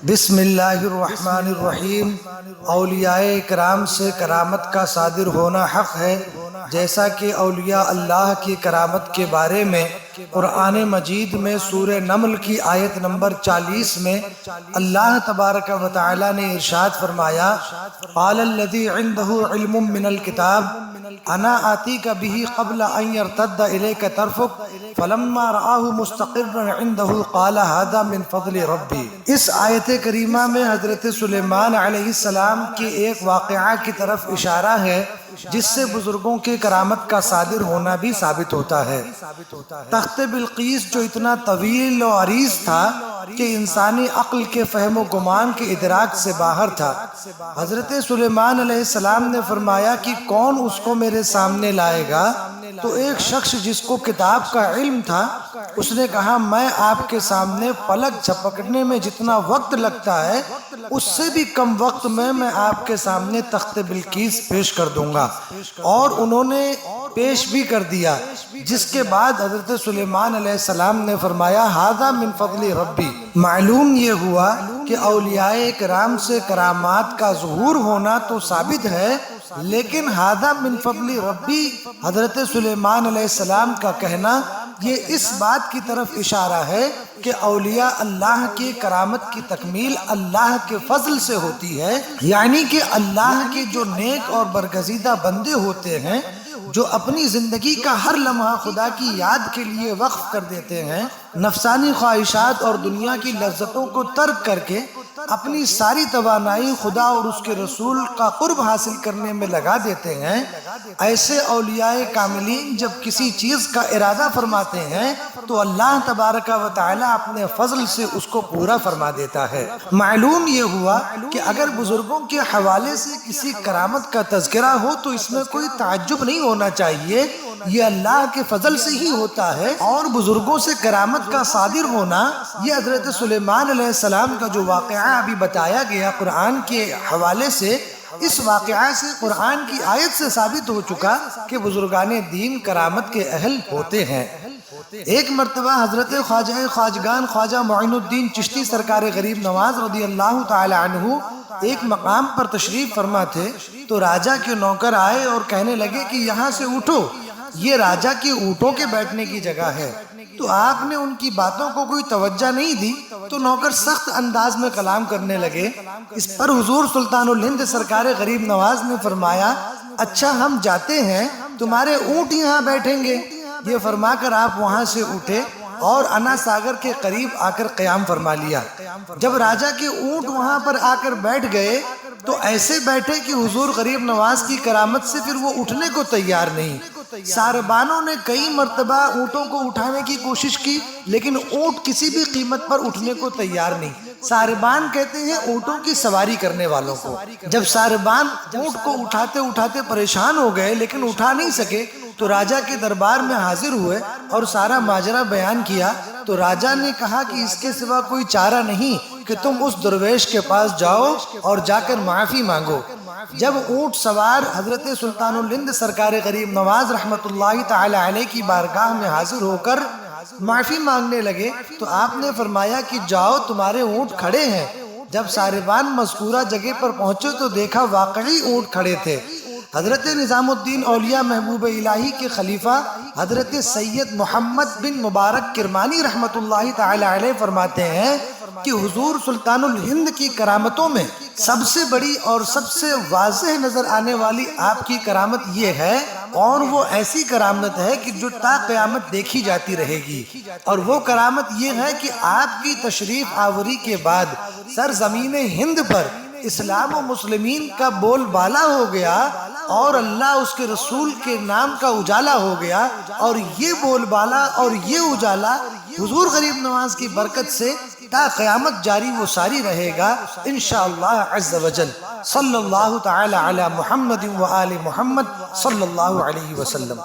بسم اللہ الرحمن الرحیم۔ اولیاء کرام سے کرامت کا صادر ہونا حق ہے، جیسا کہ اولیاء اللہ کی کرامت کے بارے میں قرآن مجید میں سورہ نمل کی آیت نمبر 40 میں اللہ تبارک و تعالی نے ارشاد فرمایا، قال الذی عنده علم من الکتاب انا آتیک به قبل ان يرتد الیک طرفک فلما رآہ مستقرا عنده قال هذا من فضل ربی۔ اس آیت کریمہ میں حضرت سلیمان علیہ السلام کے ایک واقعہ کی طرف اشارہ ہے جس سے بزرگوں کے کرامت کا صادر ہونا بھی ثابت ہوتا ہے۔ تخت بلقیس جو اتنا طویل و عریض تھا کہ انسانی عقل کے فہم و گمان کے ادراک سے باہر تھا، حضرت سلیمان علیہ السلام نے فرمایا کہ کون اس کو میرے سامنے لائے گا؟ تو ایک شخص جس کو کتاب کا علم تھا اس نے کہا، میں آپ کے سامنے پلک جھپکنے میں جتنا وقت لگتا ہے اس سے بھی کم وقت میں آپ کے سامنے تخت بلقیس پیش کر دوں گا۔ اور انہوں نے پیش بھی کر دیا، جس کے بعد حضرت سلیمان علیہ السلام نے فرمایا، ھذا من فضل ربی۔ معلوم یہ ہوا کہ اولیاء کرام سے کرامات کا ظہور ہونا تو ثابت ہے، لیکن ھذا من فضل ربی حضرت سلیمان علیہ السلام کا کہنا یہ اس بات کی طرف اشارہ ہے کہ اولیاء اللہ کی کرامت کی تکمیل اللہ کے فضل سے ہوتی ہے، یعنی کہ اللہ کے جو نیک اور برگزیدہ بندے ہوتے ہیں جو اپنی زندگی کا ہر لمحہ خدا کی یاد کے لیے وقف کر دیتے ہیں، نفسانی خواہشات اور دنیا کی لذتوں کو ترک کر کے اپنی ساری توانائی خدا اور اس کے رسول کا قرب حاصل کرنے میں لگا دیتے ہیں، ایسے اولیاء کاملین جب کسی چیز کا ارادہ فرماتے ہیں تو اللہ تبارک و تعالی اپنے فضل سے اس کو پورا فرما دیتا ہے۔ معلوم یہ ہوا کہ اگر بزرگوں کے حوالے سے کسی کرامت کا تذکرہ ہو تو اس میں کوئی تعجب نہیں ہونا چاہیے، یہ اللہ کے فضل سے ہی ہوتا ہے۔ اور بزرگوں سے کرامت کا صادر ہونا یہ حضرت سلیمان علیہ السلام کا جو واقعہ ابھی بتایا گیا قرآن کے حوالے سے، اس واقعہ سے قرآن کی آیت سے ثابت ہو چکا کہ بزرگان دین کرامت کے اہل ہوتے ہیں۔ ایک مرتبہ حضرت خواجہ خواجگان خواجہ معین الدین چشتی سرکار غریب نواز رضی اللہ تعالی عنہ ایک مقام پر تشریف فرما تھے تو راجہ کے نوکر آئے اور کہنے لگے کہ یہاں سے اٹھو، یہ راجہ کے اونٹوں کے بیٹھنے کی جگہ ہے۔ تو آپ نے ان کی باتوں کو کوئی توجہ نہیں دی تو نوکر سخت انداز میں کلام کرنے لگے۔ اس پر حضور سلطان الہند سرکار غریب نواز نے فرمایا، اچھا ہم جاتے ہیں، تمہارے اونٹ یہاں بیٹھیں گے۔ یہ فرما کر آپ وہاں سے اٹھے اور انا ساگر کے قریب آ کر قیام فرما لیا۔ جب راجہ کے اونٹ وہاں پر آ کر بیٹھ گئے تو ایسے بیٹھے کہ حضور غریب نواز کی کرامت سے پھر وہ اٹھنے کو تیار نہیں۔ ساربانوں نے کئی مرتبہ اونٹوں کو اٹھانے کی کوشش کی لیکن اونٹ کسی بھی قیمت پر اٹھنے کو تیار نہیں۔ ساربان کہتے ہیں اونٹوں کی سواری کرنے والوں کو۔ جب ساربان اونٹ کو اٹھاتے اٹھاتے پریشان ہو گئے لیکن اٹھا نہیں سکے تو راجہ کے دربار میں حاضر ہوئے اور سارا ماجرا بیان کیا تو راجہ نے کہا کہ اس کے سوا کوئی چارہ نہیں کہ تم اس درویش کے پاس جاؤ اور جا کر معافی مانگو۔ جب اونٹ سوار حضرت سلطان الہند سرکار غریب نواز رحمت اللہ تعالی علیہ کی بارگاہ میں حاضر ہو کر معافی مانگنے لگے تو آپ نے فرمایا کہ جاؤ، تمہارے اونٹ کھڑے ہیں۔ جب ساربان مذکورہ جگہ پر پہنچے تو دیکھا واقعی اونٹ کھڑے تھے۔ حضرت نظام الدین اولیاء محبوب الہی کے خلیفہ حضرت سید محمد بن مبارک کرمانی رحمت اللہ تعالی علیہ فرماتے ہیں کہ حضور سلطان الہند کی کرامتوں میں سب سے بڑی اور سب سے واضح نظر آنے والی آپ کی کرامت یہ ہے، اور وہ ایسی کرامت ہے کہ جو تا قیامت دیکھی جاتی رہے گی، اور وہ کرامت یہ ہے کہ آپ کی تشریف آوری کے بعد سرزمین ہند پر اسلام و مسلمین کا بول بالا ہو گیا اور اللہ اس کے رسول کے نام کا اجالا ہو گیا، اور یہ بول بالا اور یہ اجالا حضور غریب نواز کی برکت سے تا قیامت جاری و ساری رہے گا انشاءاللہ عز وجل۔ صلی اللہ تعالی علی محمد و آل محمد صلی اللہ علیہ وسلم۔